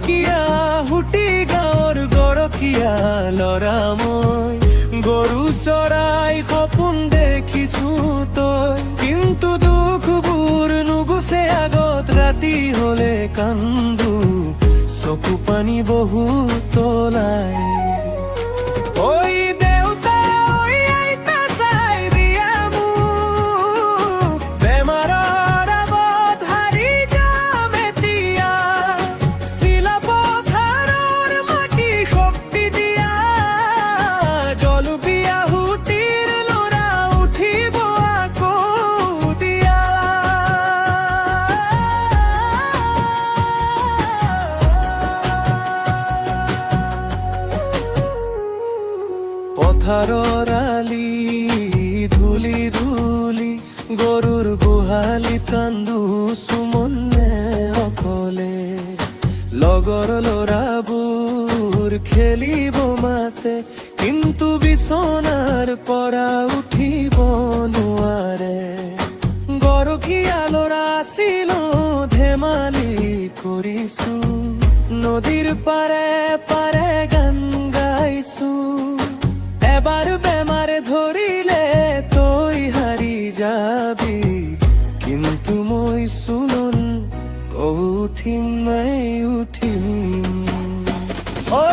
গৰখীয়া হুটি গাঁৱৰ গৰখীয়া ল'ৰা মই গৰু চৰাই সপোন দেখিছো তই কিন্তু দুখবোৰ নুগুছে আগত ৰাতি হলে কান্দো চকু পানী বহুত ওলাই ঐ দেউতা ঐ আইতা চাই দিয়া মোক বেমাৰৰ আগত হাৰি যাম এতিয়া চিলা পথাৰৰ মাটি শক্তি দিয়া জলপীয়া হুটিৰ ল'ৰা উঠিব আকৌ দিয়া পথাৰৰ আলি ধূলি ধূলি গৰুৰ গোহালিত কান্দো সুমনে অকলে লগৰ ল'ৰাবোৰ খেলিব মাতে কিন্তু বিচনাৰ পৰা উঠিব নোৱাৰে গৰখীয়া ল'ৰা আছিলো ধেমালি কৰিছো নদীৰ পাৰে পাৰে গান গাইছো এবাৰ বেমাৰে ধৰিলে তই হাৰি যাবি কিন্তু মই সুনন উঠিম মই উঠিম ঐ